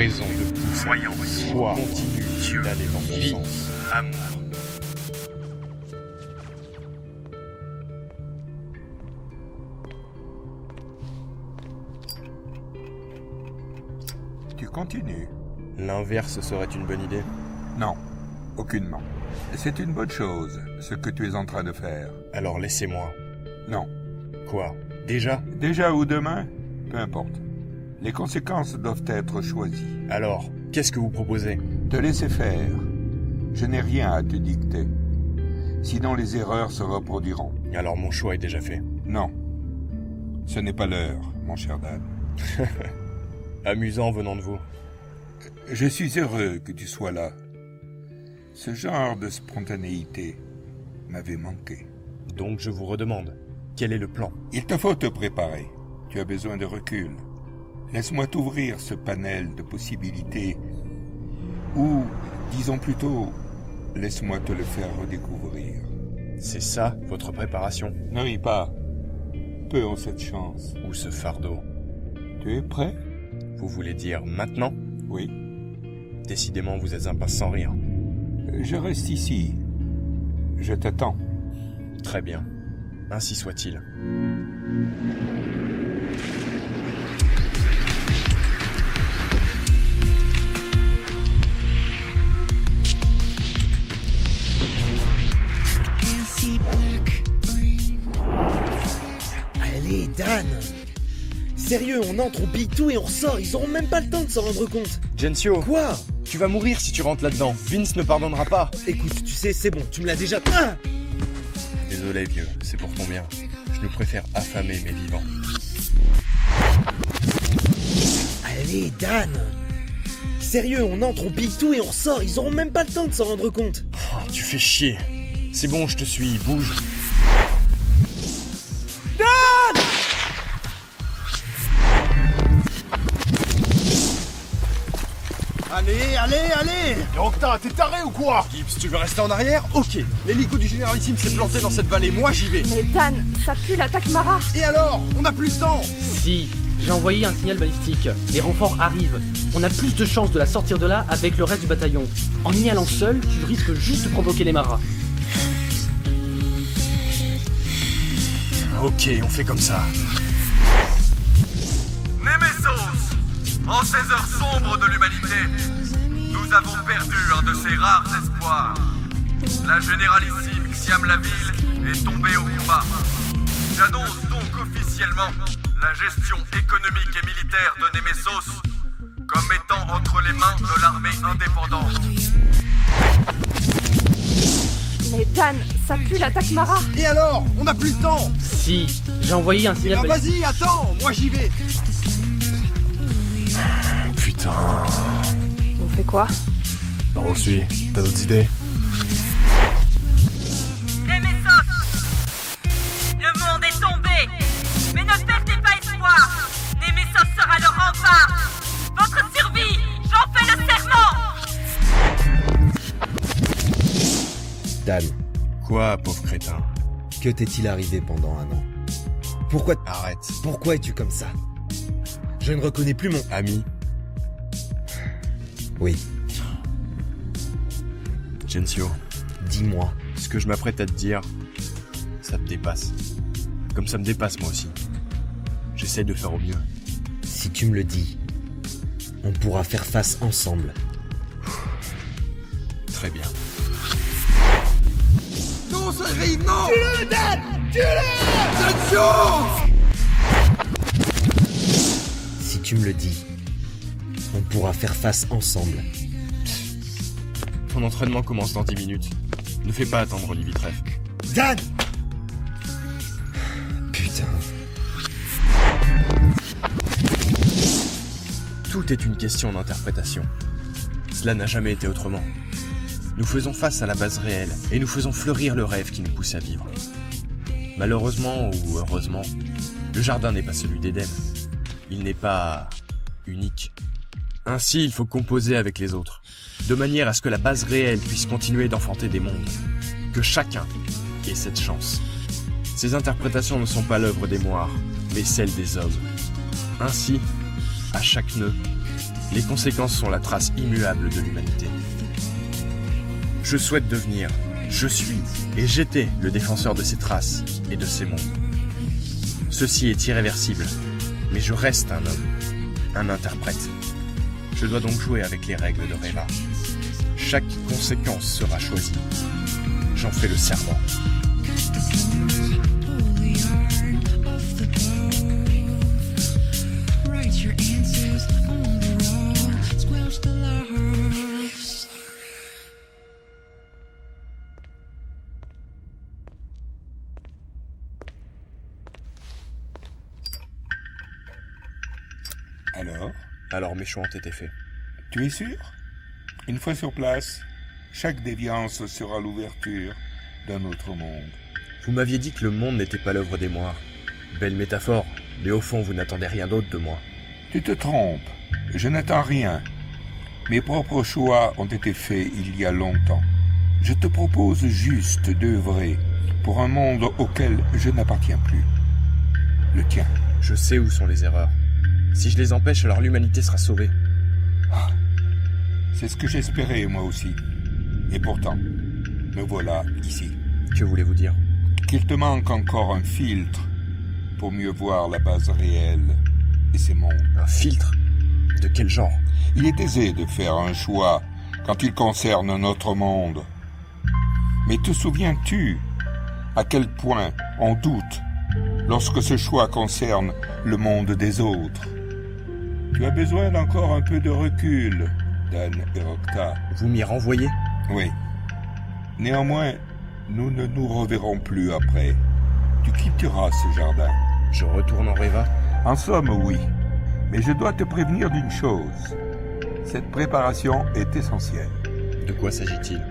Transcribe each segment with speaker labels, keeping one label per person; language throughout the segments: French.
Speaker 1: raison de pousser.
Speaker 2: Voyons,
Speaker 1: Foi
Speaker 2: Dieu,
Speaker 1: continue d'aller dans mon
Speaker 2: vie,
Speaker 1: sens.
Speaker 2: amour.
Speaker 3: Tu continues?
Speaker 1: L'inverse serait une bonne idée.
Speaker 3: Non, aucunement. C'est une bonne chose, ce que tu es en train de faire.
Speaker 1: Alors laissez-moi.
Speaker 3: Non.
Speaker 1: Quoi? Déjà?
Speaker 3: Déjà ou demain? Peu importe. Les conséquences doivent être choisies.
Speaker 1: Alors, qu'est-ce que vous proposez?
Speaker 3: Te laisser faire. Je n'ai rien à te dicter. Sinon les erreurs se reproduiront.
Speaker 1: Alors mon choix est déjà fait.
Speaker 3: Non. Ce n'est pas l'heure, mon cher Dan.
Speaker 1: Amusant venant de vous.
Speaker 3: Je suis heureux que tu sois là. Ce genre de spontanéité m'avait manqué.
Speaker 1: Donc je vous redemande, quel est le plan?
Speaker 3: Il te faut te préparer. Tu as besoin de recul. Laisse-moi t'ouvrir ce panel de possibilités. Ou, disons plutôt, laisse-moi te le faire redécouvrir.
Speaker 1: C'est ça, votre préparation?
Speaker 3: Ne ris pas. Peu ont cette chance.
Speaker 1: Ou ce fardeau?
Speaker 3: Tu es prêt?
Speaker 1: Vous voulez dire maintenant?
Speaker 3: Oui.
Speaker 1: Décidément, vous êtes un pas sans rire.
Speaker 3: Je reste ici. Je t'attends.
Speaker 1: Très bien. Ainsi soit-il.
Speaker 4: Allez, Dan! Sérieux, on entre, on pille tout et on ressort, ils auront même pas le temps de s'en rendre compte.
Speaker 1: Gensio,
Speaker 4: Quoi?
Speaker 1: tu vas mourir si tu rentres là-dedans. Vince ne pardonnera pas.
Speaker 4: Écoute, tu sais, c'est bon, tu me l'as déjà... Ah!
Speaker 1: Désolé, vieux, c'est pour ton bien. Je ne préfère affamer mes vivants.
Speaker 4: Allez, Dan! Sérieux, on entre, on pille tout et on ressort, ils auront même pas le temps de s'en rendre compte.
Speaker 1: Oh, tu fais chier. C'est bon, je te suis, bouge.
Speaker 5: Allez Octa, t'es taré ou quoi?
Speaker 1: Gibbs, tu veux rester en arrière? Ok. L'hélico du Généralissime s'est planté dans cette vallée, moi j'y vais.
Speaker 6: Mais Dan, ça pue l'attaque Mara.
Speaker 5: Et alors? On a plus le temps.
Speaker 7: Si, j'ai envoyé un signal balistique. Les renforts arrivent. On a plus de chances de la sortir de là avec le reste du bataillon. En y allant seul, tu risques juste de provoquer les maras.
Speaker 1: Ok, on fait comme ça.
Speaker 2: Nemesos, en ces heures sombres de l'humanité, nous avons perdu un de ces rares espoirs. La généralissime Xiam la ville est tombée au combat. J'annonce donc officiellement la gestion économique et militaire de Nemesos comme étant entre les mains de l'armée indépendante.
Speaker 6: Mais Dan, ça pue l'attaque Mara.
Speaker 5: Et alors? On a plus le temps.
Speaker 7: Si, j'ai envoyé un
Speaker 5: Eh
Speaker 7: signal
Speaker 5: ben
Speaker 7: balistique.
Speaker 5: vas-y, attends, moi j'y vais.
Speaker 1: Putain.
Speaker 6: On fait quoi?
Speaker 1: On suit. T'as d'autres idées?
Speaker 8: Nemesos! Le monde est tombé! Mais ne perdez pas espoir! Nemesos sera le rempart! Votre survie! J'en fais le serment!
Speaker 4: Dan,
Speaker 1: Quoi, pauvre crétin?
Speaker 4: que t'est-il arrivé pendant un an? Pourquoi es-tu comme ça? Je ne reconnais plus mon...
Speaker 1: Ami,
Speaker 4: Oui,
Speaker 1: Gensio,
Speaker 4: dis-moi.
Speaker 1: ce que je m'apprête à te dire, ça te dépasse. Comme ça me dépasse moi aussi. J'essaye de faire au mieux.
Speaker 4: Si tu me le dis, on pourra faire face ensemble.
Speaker 1: Très bien.
Speaker 5: Non, ça arrive, non! Tue-le, Dan! Tue-le! Attention!
Speaker 4: Si tu me le dis, on pourra faire face ensemble.
Speaker 1: Ton entraînement commence dans 10 minutes. Ne fais pas attendre Olivier Trèfle.
Speaker 4: Dan! Putain.
Speaker 1: Tout est une question d'interprétation. Cela n'a jamais été autrement. Nous faisons face à la base réelle et nous faisons fleurir le rêve qui nous pousse à vivre. Malheureusement ou heureusement, le jardin n'est pas celui d'Éden. Il n'est pas unique. Ainsi, il faut composer avec les autres, de manière à ce que la base réelle puisse continuer d'enfanter des mondes. Que chacun ait cette chance. Ces interprétations ne sont pas l'œuvre des moires, mais celles des hommes. Ainsi, à chaque nœud, Les conséquences sont la trace immuable de l'humanité. Je souhaite devenir, je suis et j'étais le défenseur de ces traces et de ces mondes. Ceci est irréversible, mais je reste un homme, un interprète. Je dois donc jouer avec les règles de Reva. Chaque conséquence sera choisie. J'en fais le serment.
Speaker 3: Alors
Speaker 1: mes choix ont été faits.
Speaker 3: Tu es sûr? Une fois sur place, chaque déviance sera l'ouverture d'un autre monde.
Speaker 1: Vous m'aviez dit que le monde n'était pas l'œuvre des moires. Belle métaphore, mais au fond, vous n'attendez rien d'autre de moi.
Speaker 3: Tu te trompes. Je n'attends rien. Mes propres choix ont été faits il y a longtemps. Je te propose juste d'œuvrer pour un monde auquel je n'appartiens plus. Le tien.
Speaker 1: Je sais où sont les erreurs. Si je les empêche, alors l'humanité sera sauvée.
Speaker 3: Ah, c'est ce que j'espérais, moi aussi. Et pourtant, me voilà ici.
Speaker 1: Que voulez-vous dire?
Speaker 3: Qu'il te manque encore un filtre pour mieux voir la base réelle et ses mondes.
Speaker 1: Un filtre? De quel genre?
Speaker 3: Il est aisé de faire un choix quand il concerne un autre monde. Mais te souviens-tu à quel point on doute lorsque ce choix concerne le monde des autres? Tu as besoin d'encore un peu de recul, Dan et Rokta.
Speaker 1: Vous m'y renvoyez?
Speaker 3: Oui. Néanmoins, nous ne nous reverrons plus après. Tu quitteras ce jardin.
Speaker 1: Je retourne en Reva?
Speaker 3: En somme, oui. Mais je dois te prévenir d'une chose. Cette préparation est essentielle.
Speaker 1: De quoi s'agit-il?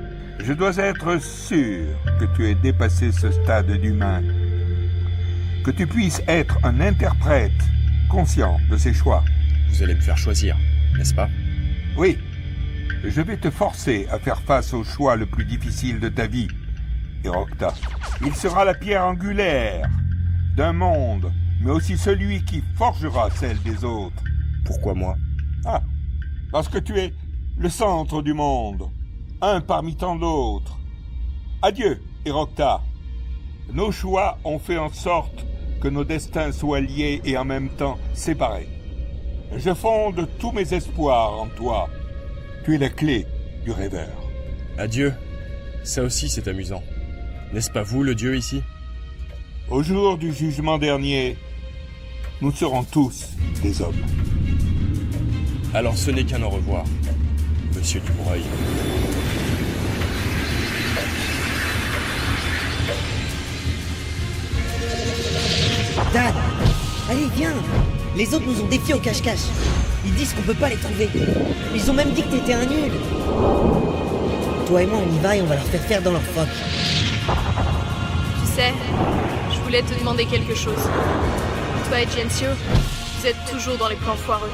Speaker 3: Je dois être sûr que tu aies dépassé ce stade d'humain. Que tu puisses être un interprète conscient de ses choix.
Speaker 1: Vous allez me faire choisir, n'est-ce pas?
Speaker 3: Oui. Je vais te forcer à faire face au choix le plus difficile de ta vie, Rokta. Il sera la pierre angulaire d'un monde, mais aussi celui qui forgera celle des autres.
Speaker 1: Pourquoi moi?
Speaker 3: Ah, parce que tu es le centre du monde, un parmi tant d'autres. Adieu, Rokta. Nos choix ont fait en sorte que nos destins soient liés et en même temps séparés. Je fonde tous mes espoirs en toi. Tu es la clé du rêveur.
Speaker 1: Adieu. Ça aussi, c'est amusant. N'est-ce pas vous, le dieu, ici?
Speaker 3: Au jour du jugement dernier, nous serons tous des hommes.
Speaker 1: Alors ce n'est qu'un au revoir, monsieur Dubreuil.
Speaker 9: Dan, allez, viens. Les autres nous ont défiés au cache-cache. Ils disent qu'on peut pas les trouver. Ils ont même dit que t'étais un nul. Toi et moi, on y va et on va leur faire faire dans leur froc.
Speaker 6: Tu sais, je voulais te demander quelque chose. Toi et Gensio, vous êtes toujours dans les plans foireux.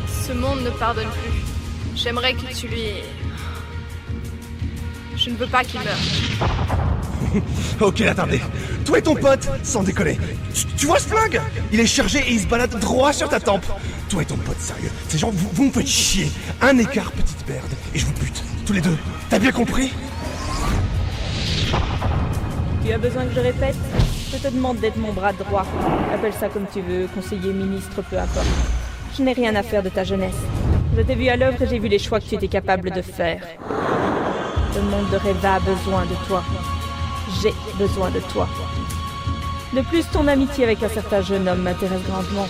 Speaker 6: Ce monde ne pardonne plus. J'aimerais que tu lui... Je ne veux pas qu'il meure.
Speaker 5: Ok, attendez. Toi et ton pote, sans déconner. Tu vois ce flingue? Il est chargé et il se balade droit sur ta tempe. Toi et ton pote, sérieux. C'est genre, vous me faites chier. Un écart, petite merde. Et je vous bute. Tous les deux. T'as bien compris?
Speaker 10: Tu as besoin que je répète? Je te demande d'être mon bras droit. Appelle ça comme tu veux, conseiller, ministre, peu importe. Je n'ai rien à faire de ta jeunesse. Je t'ai vu à l'œuvre et j'ai vu les choix que tu étais capable de faire. Le monde de Reva a besoin de toi. J'ai besoin de toi. De plus, ton amitié avec un certain jeune homme m'intéresse grandement.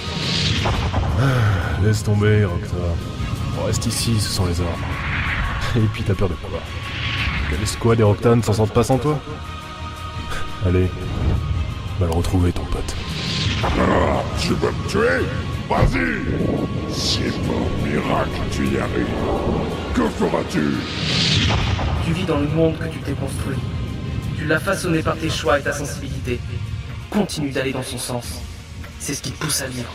Speaker 11: Laisse tomber, Rokta. On reste ici, ce sont les ordres. Et puis t'as peur de quoi? Que les squads et Rokta ne s'en sortent pas sans toi? Allez, va le retrouver, ton pote.
Speaker 12: Ah, tu veux me tuer? Vas-y! Si par miracle tu y arrives, que feras-tu?
Speaker 7: Tu vis dans le monde que tu t'es construit. Tu l'as façonné par tes choix et ta sensibilité. Continue d'aller dans son sens. C'est ce qui te pousse à vivre.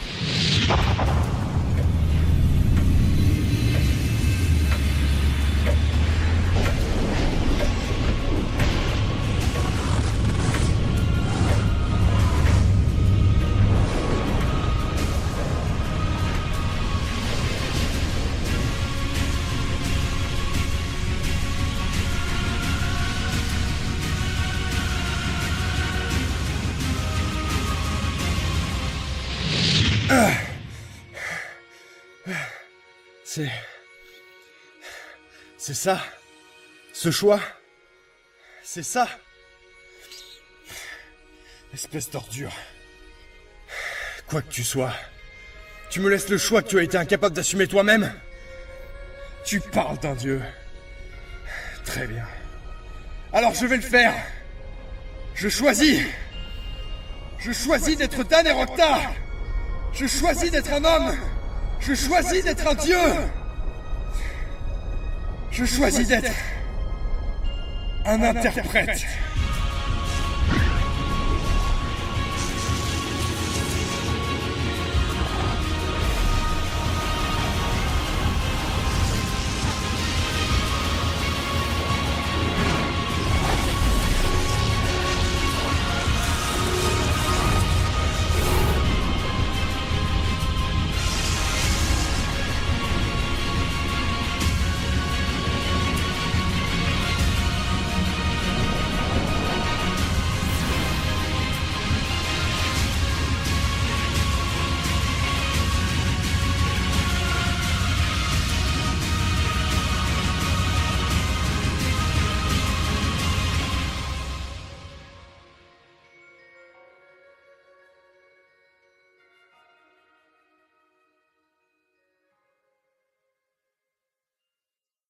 Speaker 1: C'est ça. Ce choix. C'est ça. Espèce d'ordure. Quoi que tu sois, tu me laisses le choix que tu as été incapable d'assumer toi-même. Tu parles d'un dieu. Très bien. Alors je vais le faire. Je choisis d'être Dan et Rokta. Je choisis d'être un homme. Je choisis d'être un dieu. Je choisis d'être un interprète.